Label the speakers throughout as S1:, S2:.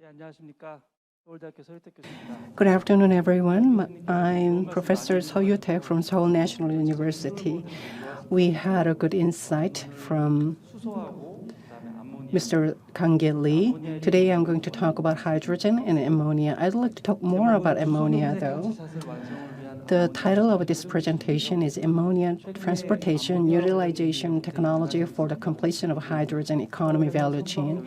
S1: 안녕하십니까. 서울대학교 서유택 교수입니다.
S2: Good afternoon, everyone. I'm Professor Yutaek from Seoul National University. We had a good insight from
S1: 수소하고 그다음에 암모니아.
S2: Mr. Kang-gil Lee. Today, I'm going to talk about hydrogen and ammonia. I'd like to talk more about ammonia, though. The title of this presentation is Ammonia Transportation Utilization Technology for the Completion of Hydrogen Economy Value Chain.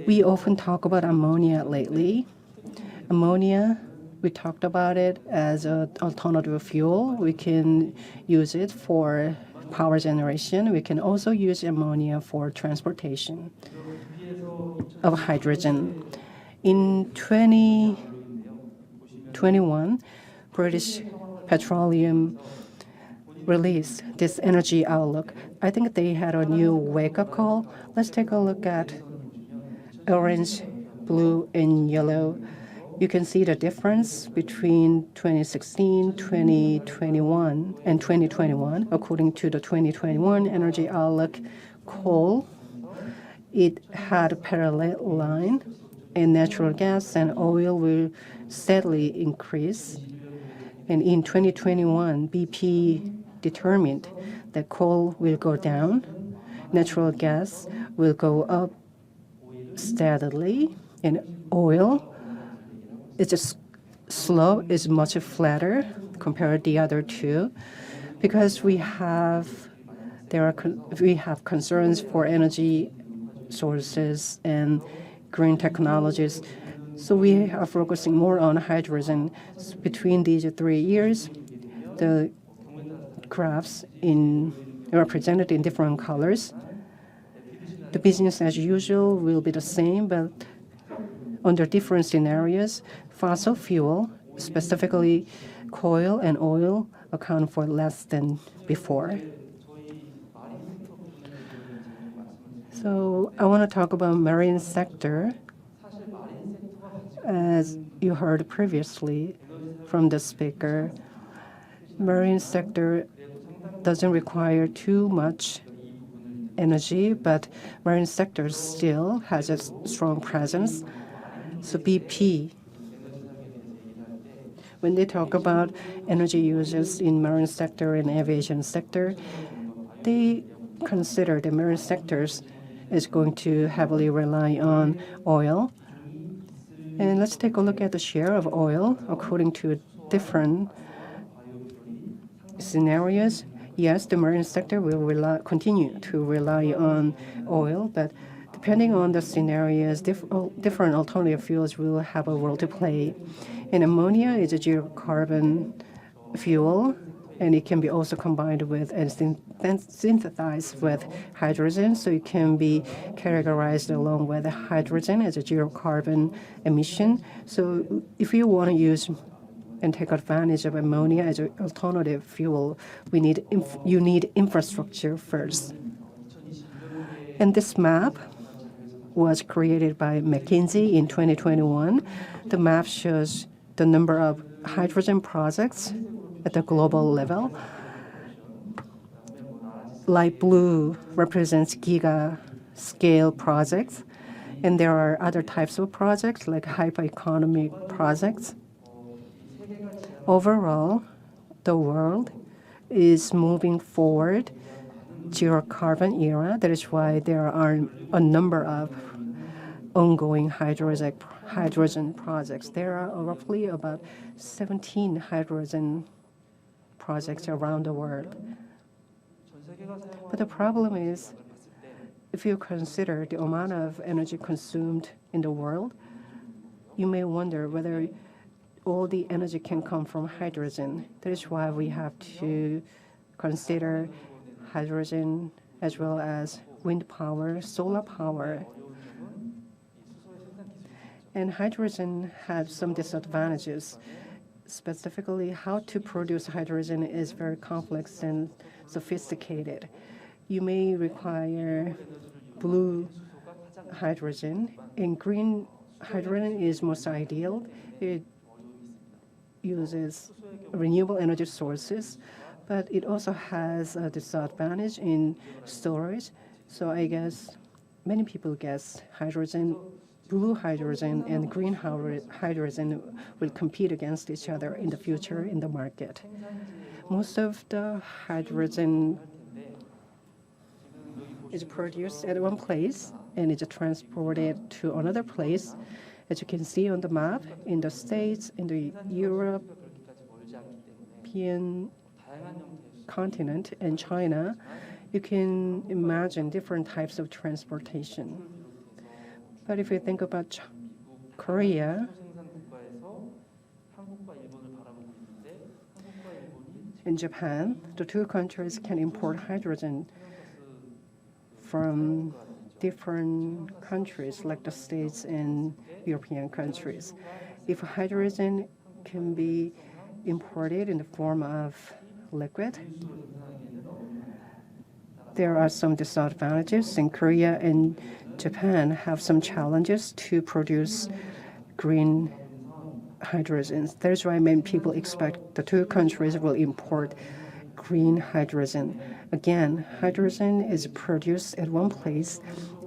S2: We often talk about ammonia lately. Ammonia, we talked about it as an alternative fuel. We can use it for power generation. We can also use ammonia for transportation of hydrogen. In 2021, British Petroleum released this energy outlook. I think they had a new wake-up call. Let's take a look at orange, blue, and yellow. You can see the difference between 2016, 2021, and 2021. According to the 2021 energy outlook, coal, it had a parallel line, and natural gas and oil will steadily increase. And in 2021, BP determined that coal will go down, natural gas will go up steadily, and oil, its slope is much flatter compared to the other two, because we have concerns for energy sources and green technologies. So we are focusing more on hydrogen. Between these 3 years, the graphs are represented in different colors. The business as usual will be the same, but under different scenarios, fossil fuel, specifically coal and oil, account for less than before. So I want to talk about marine sector. As you heard previously from the speaker, marine sector doesn't require too much energy, but marine sector still has a strong presence. So BP, when they talk about energy uses in marine sector and aviation sector, they consider the marine sectors is going to heavily rely on oil. And let's take a look at the share of oil according to different scenarios. Yes, the marine sector will continue to rely on oil, but depending on the scenarios, different alternative fuels will have a role to play. And ammonia is a zero carbon fuel, and it can be also combined with and synthesized with hydrogen, so it can be categorized along with hydrogen as a zero carbon emission. So if you want to use and take advantage of ammonia as an alternative fuel, you need infrastructure first. And this map was created by McKinsey in 2021. The map shows the number of hydrogen projects at the global level. Light blue represents giga-scale projects, and there are other types of projects like hyper-economic projects. Overall, the world is moving forward zero carbon era. That is why there are a number of ongoing hydrogen projects. There are roughly about 17 hydrogen projects around the world. But the problem is, if you consider the amount of energy consumed in the world, you may wonder whether all the energy can come from hydrogen. That is why we have to consider hydrogen as well as wind power, solar power. And hydrogen has some disadvantages. Specifically, how to produce hydrogen is very complex and sophisticated. You may require blue hydrogen, and green hydrogen is most ideal. It uses renewable energy sources, but it also has a disadvantage in storage. So I guess many people guess hydrogen blue hydrogen and green hydrogen will compete against each other in the future in the market. Most of the hydrogen is produced at one place and is transported to another place. As you can see on the map, in the States, in the European continent, and China, you can imagine different types of transportation. But if you think about Korea, in Japan, the two countries can import hydrogen from different countries like the States and European countries. If hydrogen can be imported in the form of liquid, there are some disadvantages, and Korea and Japan have some challenges to produce green hydrogen. That is why many people expect the two countries will import green hydrogen. Again, hydrogen is produced at one place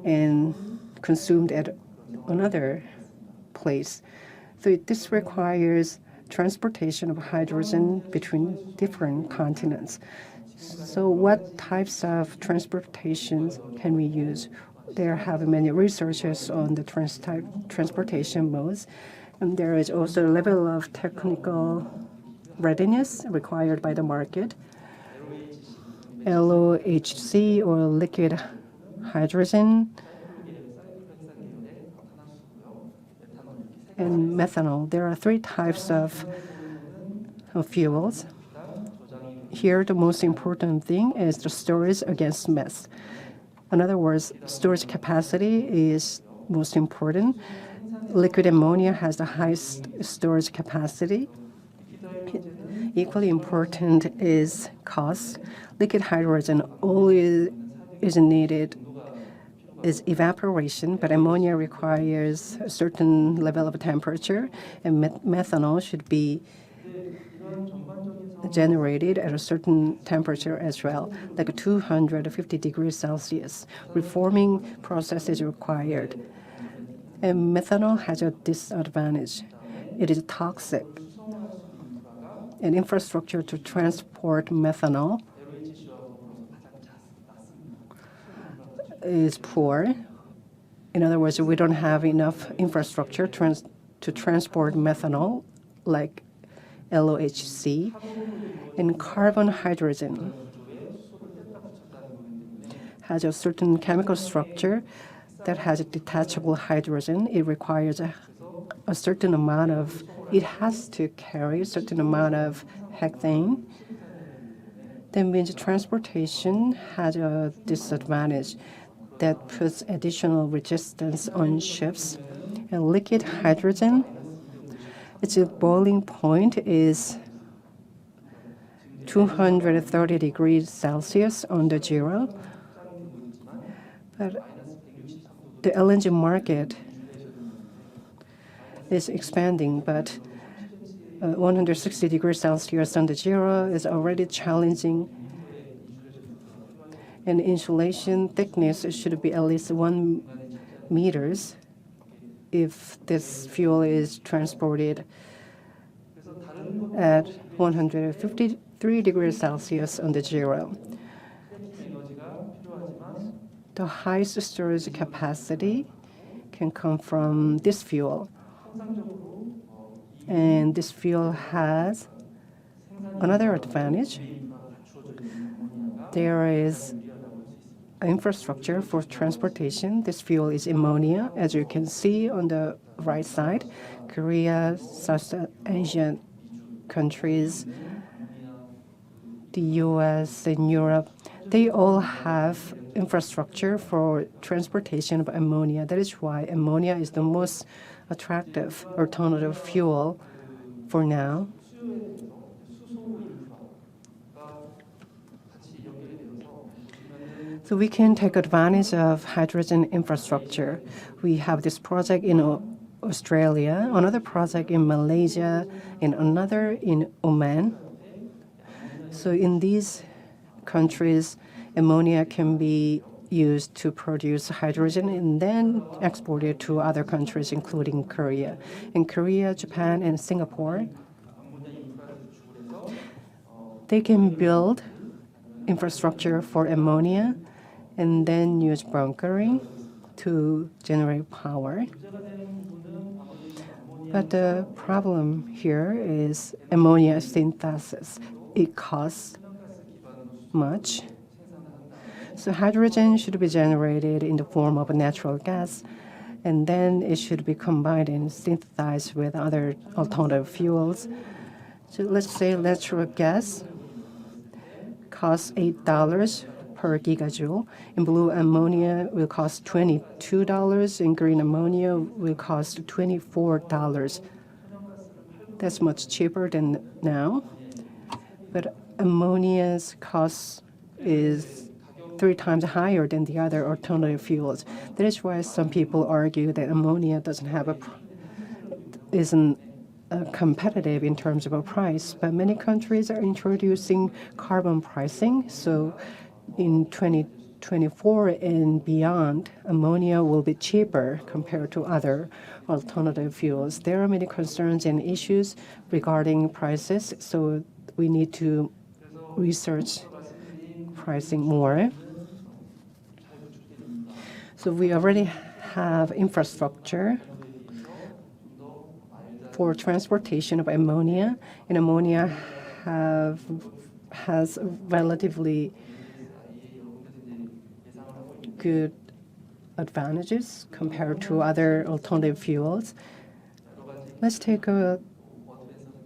S2: and consumed at another place. So this requires transportation of hydrogen between different continents. So what types of transportations can we use? There have many researches on the transportation modes, and there is also a level of technical readiness required by the market. LOHC, or liquid hydrogen, and methanol. There are three types of fuels. Here, the most important thing is the storage against mess. In other words, storage capacity is most important. Liquid ammonia has the highest storage capacity. Equally important is cost. Liquid hydrogen, all is needed is evaporation, but ammonia requires a certain level of temperature, and methanol should be generated at a certain temperature as well, like 250 degrees Celsius. Reforming process is required. And methanol has a disadvantage. It is toxic. An infrastructure to transport methanol is poor. In other words, we don't have enough infrastructure to transport methanol like LOHC. And carbon hydrogen has a certain chemical structure that has a detachable hydrogen. It requires a certain amount of, it has to carry a certain amount of hexane. That means transportation has a disadvantage that puts additional resistance on ships. And liquid hydrogen, its boiling point is 230 degrees Celsius under zero. But the LNG market is expanding, but 160 degrees Celsius under zero is already challenging. And insulation thickness should be at least 1 meters if this fuel is transported at 153 degrees Celsius under zero. The highest storage capacity can come from this fuel. And this fuel has another advantage. There is infrastructure for transportation. This fuel is ammonia, as you can see on the right side. Korea, South Asian countries, the US and Europe, they all have infrastructure for transportation of ammonia. That is why ammonia is the most attractive alternative fuel for now. So we can take advantage of hydrogen infrastructure. We have this project in Australia, another project in Malaysia, and another in Oman. So in these countries, ammonia can be used to produce hydrogen and then exported to other countries, including Korea. In Korea, Japan, and Singapore, they can build infrastructure for ammonia and then use bunkering to generate power. But the problem here is ammonia synthesis. It costs much. So hydrogen should be generated in the form of natural gas, and then it should be combined and synthesized with other alternative fuels. So let's say natural gas costs $8 per gigajoule, and blue ammonia will cost $22, and green ammonia will cost $24. That's much cheaper than now. But ammonia's cost is 3 times higher than the other alternative fuels. That is why some people argue that ammonia isn't competitive in terms of a price. But many countries are introducing carbon pricing. So in 2024 and beyond, ammonia will be cheaper compared to other alternative fuels. There are many concerns and issues regarding prices, so we need to research pricing more. So we already have infrastructure for transportation of ammonia, and ammonia has relatively good advantages compared to other alternative fuels. Let's take a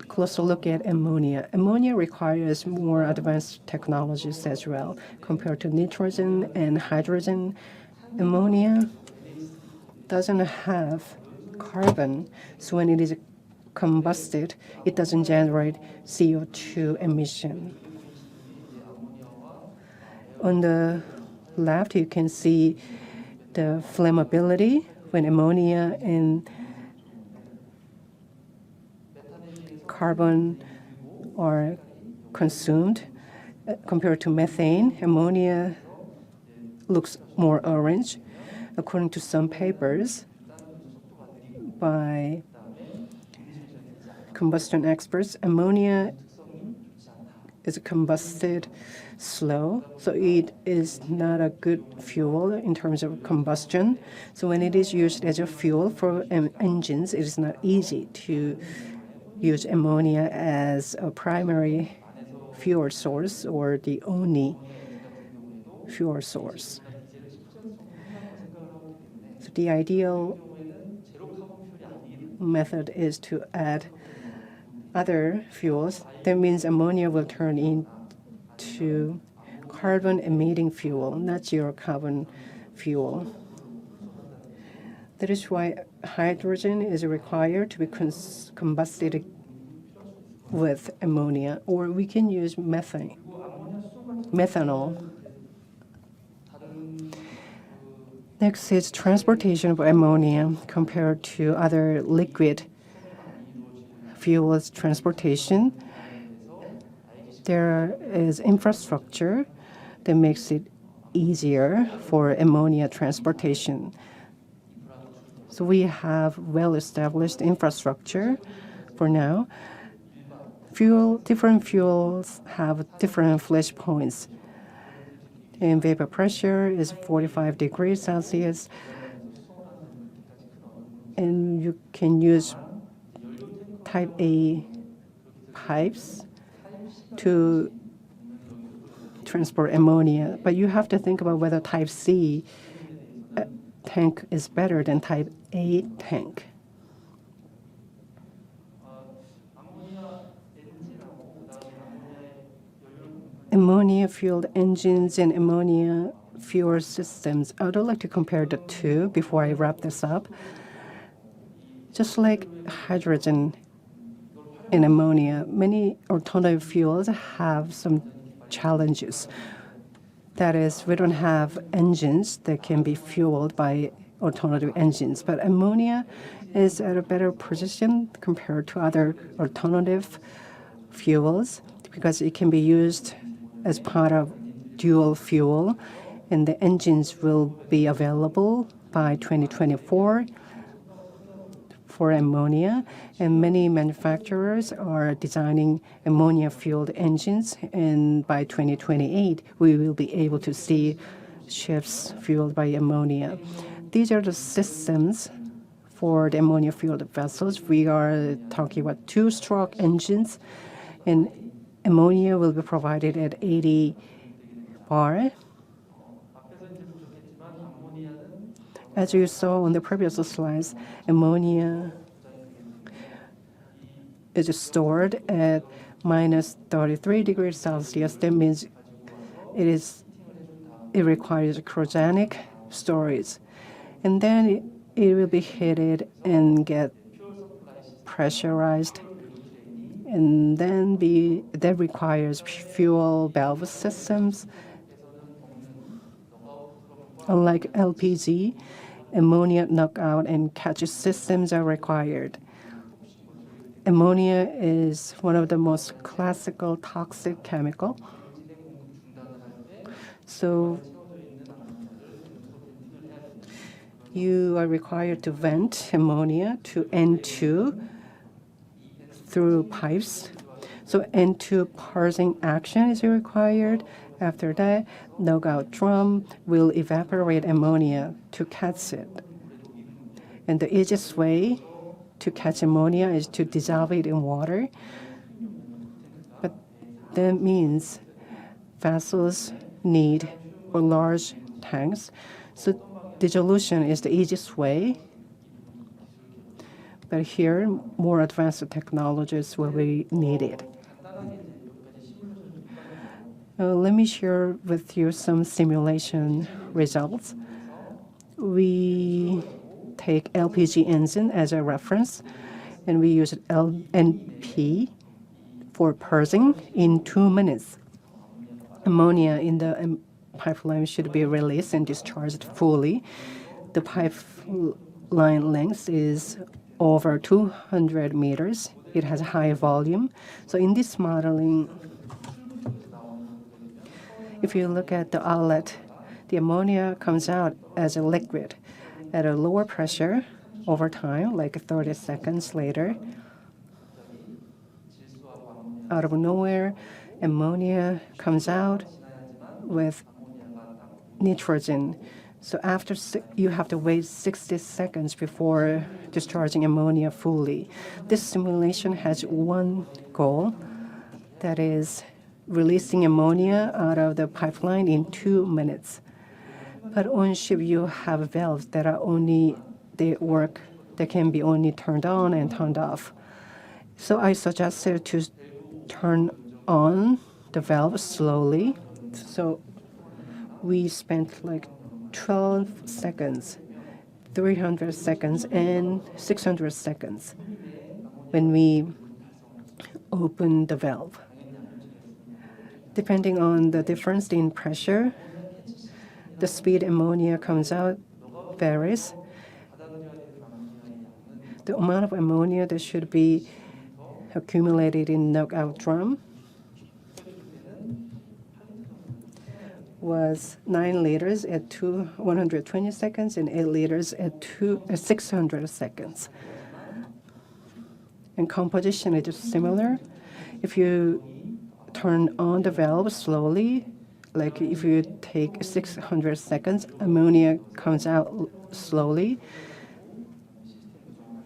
S2: closer look at ammonia. Ammonia requires more advanced technologies as well compared to nitrogen and hydrogen. Ammonia doesn't have carbon, so when it is combusted, it doesn't generate CO2 emission. On the left, you can see the flammability when ammonia and carbon are consumed. Compared to methane, ammonia looks more orange. According to some papers by combustion experts, ammonia is combusted slow, so it is not a good fuel in terms of combustion. So when it is used as a fuel for engines, it is not easy to use ammonia as a primary fuel source or the only fuel source. So the ideal method is to add other fuels. That means ammonia will turn into carbon-emitting fuel, not zero carbon fuel. That is why hydrogen is required to be combusted with ammonia, or we can use methanol. Next is transportation of ammonia compared to other liquid fuels transportation. There is infrastructure that makes it easier for ammonia transportation. So we have well-established infrastructure for now. Different fuels have different flash points. And vapor pressure is 45 degrees Celsius. And you can use type A pipes to transport ammonia. But you have to think about whether type C tank is better than type A tank. Ammonia-fueled engines and ammonia fuel systems. I would like to compare the two before I wrap this up. Just like hydrogen and ammonia, many alternative fuels have some challenges. That is, we don't have engines that can be fueled by alternative engines, but ammonia is at a better position compared to other alternative fuels because it can be used as part of dual fuel, and the engines will be available by 2024 for ammonia, and many manufacturers are designing ammonia-fueled engines, and by 2028, we will be able to see ships fueled by ammonia. These are the systems for the ammonia-fueled vessels. We are talking about two-stroke engines, and ammonia will be provided at 80 bar. As you saw on the previous slides, ammonia is stored at minus 33 degrees Celsius. That means it requires cryogenic storage. And then it will be heated and get pressurized. And then that requires fuel valve systems. Unlike LPG, ammonia knockout and catch systems are required. Ammonia is one of the most classical toxic chemical. So you are required to vent ammonia to N2 through pipes. So N2 parsing action is required. After that, knockout drum will evaporate ammonia to catch it. And the easiest way to catch ammonia is to dissolve it in water. But that means vessels need large tanks. So dissolution is the easiest way. But here, more advanced technologies will be needed. Let me share with you some simulation results. We take LPG engine as a reference, and we use LNP for purging in 2 minutes. Ammonia in the pipeline should be released and discharged fully. The pipeline length is over 200 meters. It has high volume. So in this modeling, if you look at the outlet, the ammonia comes out as a liquid at a lower pressure over time, like 30 seconds later. Out of nowhere, ammonia comes out with nitrogen. So after you have to wait 60 seconds before discharging ammonia fully. This simulation has one goal, that is releasing ammonia out of the pipeline in 2 minutes. But on ship, you have valves that are they can be only turned on and turned off. So I suggested to turn on the valve slowly. So we spent like 12 seconds, 300 seconds, and 600 seconds when we open the valve. Depending on the difference in pressure, the speed ammonia comes out varies. The amount of ammonia that should be accumulated in knockout drum was 9 liters at 120 seconds and 8 liters at 600 seconds. And composition is similar. If you turn on the valve slowly, like if you take 600 seconds, ammonia comes out slowly.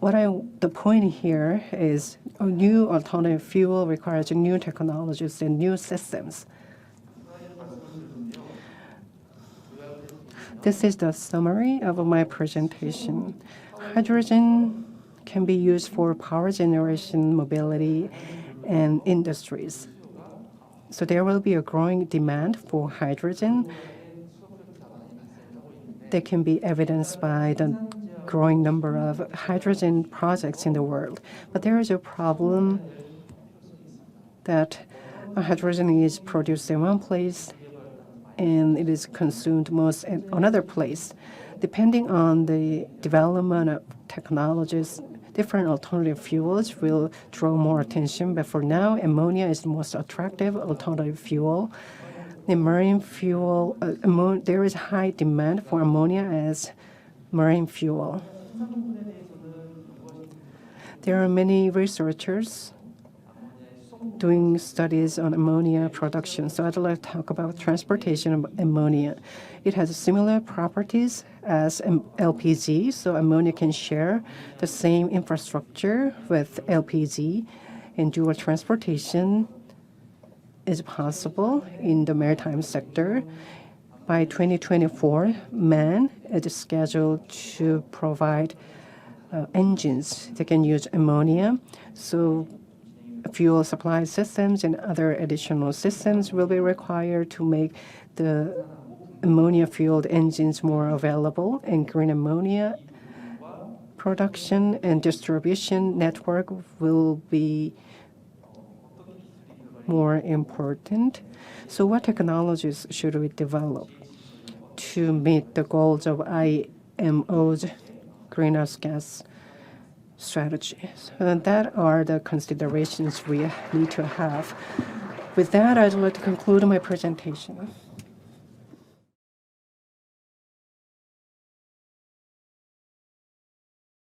S2: The point here is a new alternative fuel requires new technologies and new systems. This is the summary of my presentation. Hydrogen can be used for power generation, mobility, and industries. So there will be a growing demand for hydrogen. That can be evidenced by the growing number of hydrogen projects in the world. But there is a problem that hydrogen is produced in one place and it is consumed most in another place. Depending on the development of technologies, different alternative fuels will draw more attention. But for now, ammonia is the most attractive alternative fuel. The marine fuel, there is high demand for ammonia as marine fuel. There are many researchers doing studies on ammonia production. So I'd like to talk about transportation of ammonia. It has similar properties as LPG, so ammonia can share the same infrastructure with LPG, and dual transportation is possible in the maritime sector. By 2024, MAN is scheduled to provide engines that can use ammonia. So fuel supply systems and other additional systems will be required to make the ammonia-fueled engines more available, and green ammonia production and distribution network will be more important. So what technologies should we develop to meet the goals of IMO's greenhouse gas strategies? And that are the considerations we need to have. With that, I'd like to conclude my presentation.